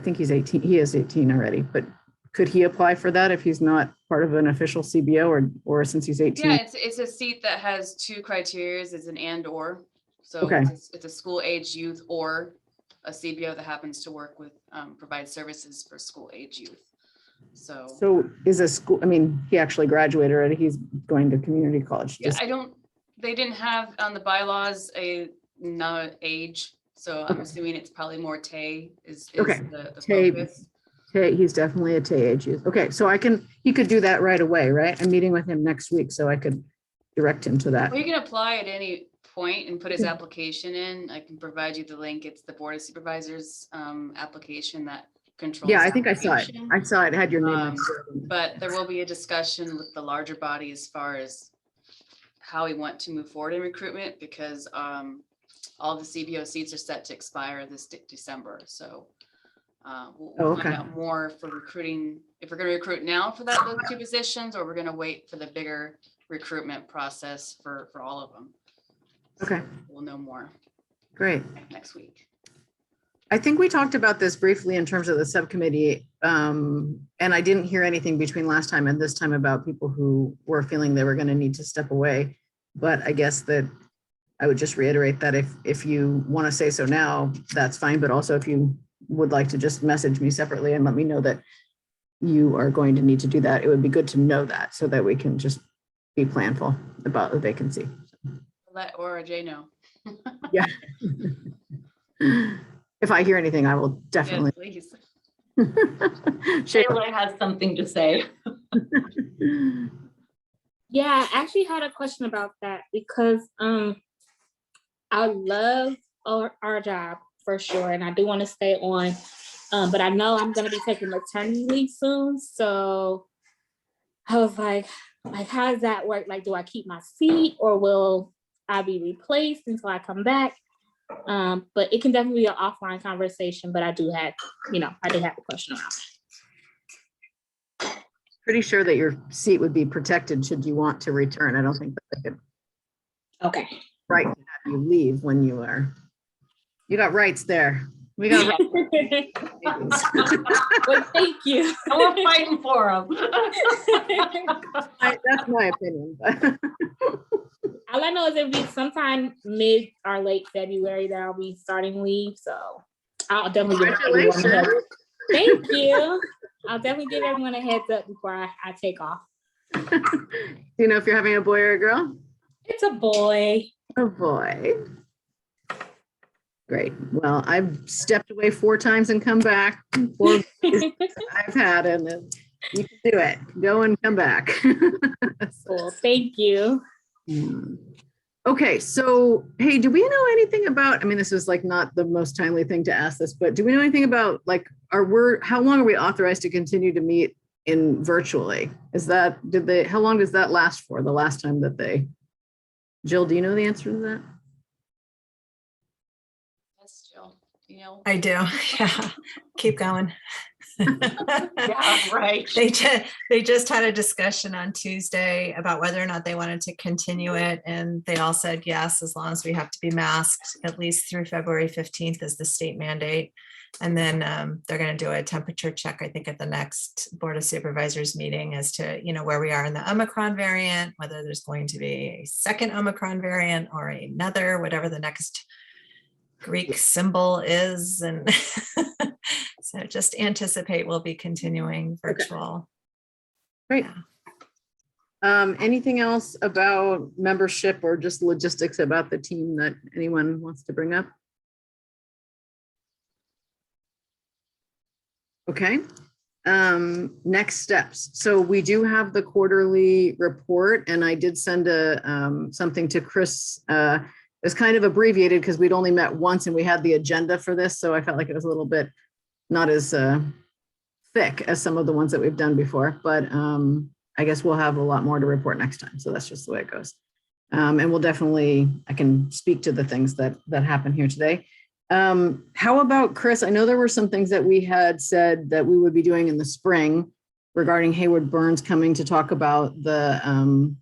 think he's 18, he is 18 already, but could he apply for that if he's not part of an official CBO or since he's 18? Yeah, it's a seat that has 2 criteria, it's an and or. So Okay. it's a school age youth or a CBO that happens to work with, provide services for school age youth. So is a school, I mean, he actually graduated already, he's going to community college. Yeah, they didn't have on the bylaws no age, so I'm assuming it's probably more Tay is Okay. the Tay. focus. He's definitely a Tay age youth. Okay, so he could do that right away, right? I'm meeting with him next week, so I could direct him to that. Well, you can apply at any point and put his application in. I can provide you the link. It's the Board of Supervisors application that controls. Yeah, I think I saw it. application. I saw it, had your name next to it. But there will be a discussion with the larger body as far as how we want to move forward in recruitment, because all the CBO seats are set to expire this December. So we'll find out more for recruiting, if we're going to recruit now for those 2 positions, or we're going to wait for the bigger recruitment process for all of them. Okay. We'll know more Great. next week. I think we talked about this briefly in terms of the subcommittee, and I didn't hear anything between last time and this time about people who were feeling they were going to need to step away. But I guess that I would just reiterate that if you want to say so now, that's fine. But also if you would like to just message me separately and let me know that you are going to need to do that, it would be good to know that so that we can just be planful about the vacancy. Let Aura J know. Yeah. If I hear anything, I will definitely. Yes, please. Shayla has something to say. Yeah, I actually had a question about that because I love our job for sure, and I do want to stay on, but I know I'm going to be taking maternity leave soon, so I was like, how does that work? Like, do I keep my seat or will I be replaced until I come back? But it can definitely be an offline conversation, but I do have a question around that. Pretty sure that your seat would be protected should you want to return. I don't think that they could. Okay. Right to have you leave when you got rights there. We got rights. Well, thank you. And we're fighting for them. That's my opinion. But All I know is it'll be sometime mid or late February that I'll be starting leave. So I'll definitely give everyone a heads up. Thank you. I'll definitely give everyone a heads up before I take off. Do you know if you're having a boy or a girl? It's a boy. A boy. Great. Well, I've stepped away 4 times and come back. 4 I've had, and you can do it. Go and come back. Cool. Thank you. Okay, so hey, do we know anything about, I mean, this is like not the most timely thing to ask this, but do we know anything about like how long are we authorized to continue to meet in virtually? How long does that last for, the last time that Jill, do you know the answer to that? Yes, Jill. You know, I do. Yeah. Keep going. Yeah, right. They just had a discussion on Tuesday about whether or not they wanted to continue it. And they all said yes, as long as we have to be masked at least through February 15th is the state mandate. And then they're going to do a temperature check, I think, at the next Board of Supervisors meeting as to, where we are in the Omicron variant, whether there's going to be a second Omicron variant or another, whatever the next Greek symbol is. And so just anticipate we'll be continuing virtual. Great. Anything else about membership or just logistics about the team that anyone wants to bring up? Okay. Next steps. So we do have the quarterly report, and I did send something to Chris. It's kind of abbreviated because we'd only met once and we had the agenda for this. So I felt like it was a little bit not as thick as some of the ones that we've done before, but I guess we'll have a lot more to report next time. So that's just the way it goes. And we'll definitely, I can speak to the things that happen here today. How about Chris? I know there were some things that we had said that we would be doing in the spring regarding Hayward Burns coming to talk about the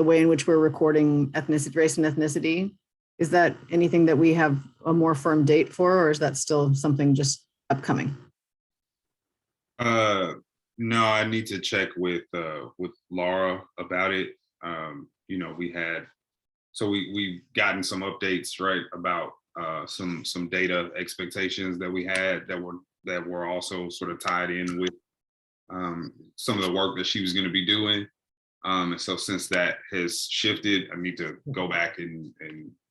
way in which we're recording ethnicity, race and ethnicity. Is that anything that we have a more firm date for, or is that still something just upcoming? No, I need to check with Laura about it. You know, we've gotten some updates, right, about some data expectations that we had that were also sort of tied in with some of the work that she was going to be doing. And so since that has shifted, I need to go back and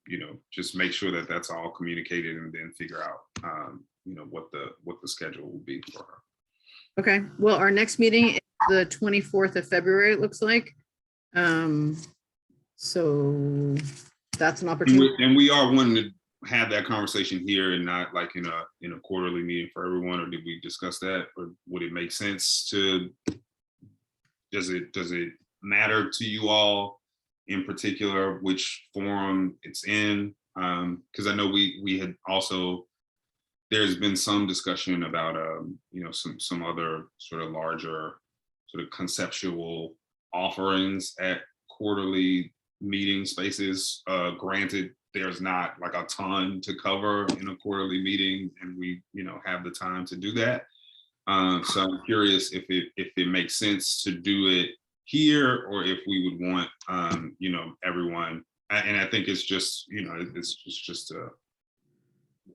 you know, just make sure that that's all communicated and then figure out you know, what the schedule will be for her. Okay, well, our next meeting is the 24th of February, it looks like. So that's an opportunity. And we are wanting to have that conversation here and not like in a quarterly meeting for everyone, or did we discuss that? Or would it make sense to, does it matter to you all in particular which forum it's in? Because I know we had also, there's been some discussion about you know, some other sort of larger sort of conceptual offerings at quarterly meeting spaces. Granted, there's not like a ton to cover in a quarterly meeting, and we, you know, have the time to do that. So I'm curious if it makes sense to do it here, or if we would want you know, everyone. And I think it's just, you know, it's just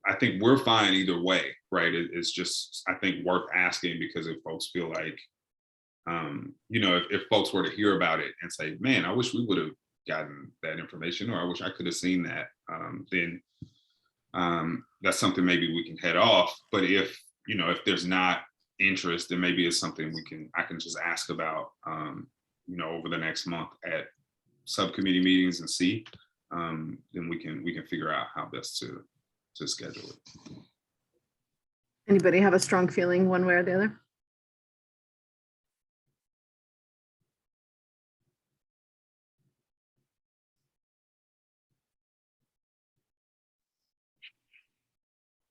I think we're fine either way, right? It's just, I think, worth asking, because if folks feel like, you know, if folks were to hear about it and say, man, I wish we would have gotten that information, or I wish I could have seen that, then that's something maybe we can head off. But if, you know, if there's not interest, then maybe it's something I can just ask about, you know, over the next month at subcommittee meetings and see, then we can figure out how best to schedule it. Anybody have a strong feeling one way or the other?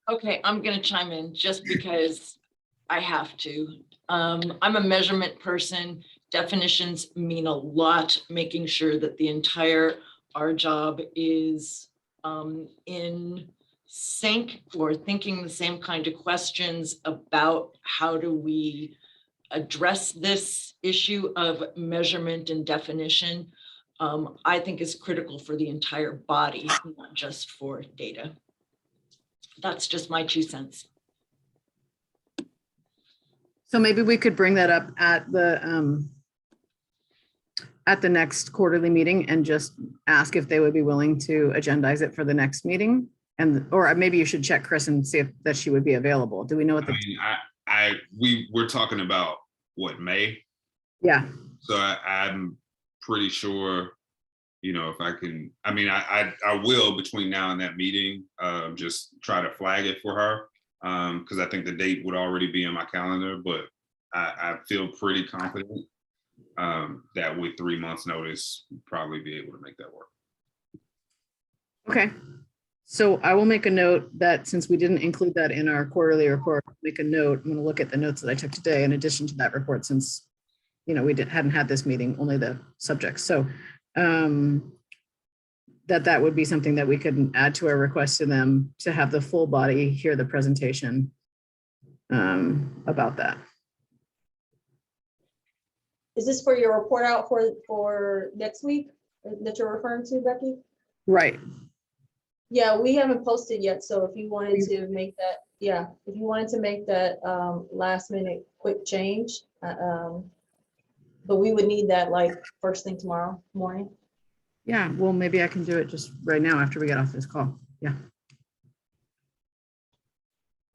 Okay, I'm gonna chime in just because I have to. I'm a measurement person. Definitions mean a lot, making sure that the entire our job is in sync, or thinking the same kind of questions about how do we address this issue of measurement and definition. I think is critical for the entire body, not just for data. That's just my 2 cents. So maybe we could bring that up at the next quarterly meeting and just ask if they would be willing to agendize it for the next meeting. And, or maybe you should check Chris and see if that she would be available. Do we know what the? I mean, we're talking about what, May? Yeah. So I'm pretty sure, you know, if I can, I mean, I will between now and that meeting, just try to flag it for her, because I think the date would already be in my calendar, but I feel pretty confident that with 3 months notice, we'll probably be able to make that work. Okay. So I will make a note that since we didn't include that in our quarterly report, make a note. I'm going to look at the notes that I took today in addition to that report, since, you know, we hadn't had this meeting, only the subjects. So that would be something that we could add to our request to them, to have the full body hear the presentation about that. Is this for your report out for next week that you're referring to, Becky? Right. Yeah, we haven't posted yet. So if you wanted to make that, yeah, if you wanted to make that last minute quick change, but we would need that like first thing tomorrow morning. Yeah, well, maybe I can do it just right now after we get off this call. Yeah.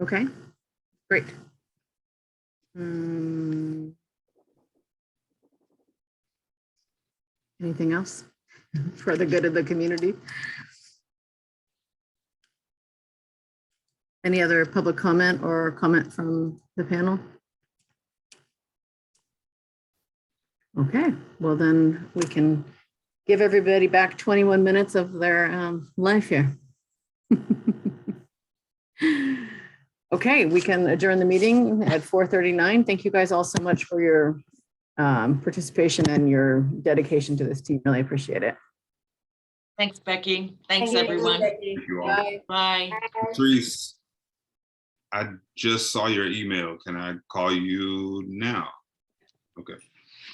Okay, great. Anything else for the good of the community? Any other public comment or comment from the panel? Okay, well then we can give everybody back 21 minutes of their life here. Okay, we can adjourn the meeting at 4:39. Thank you guys all so much for your participation and your dedication to this team. Really appreciate it. Thanks, Becky. Thanks, Thank you. everyone. Thank you all. Bye. Patrice, I just saw your email. Can I call you now? Okay.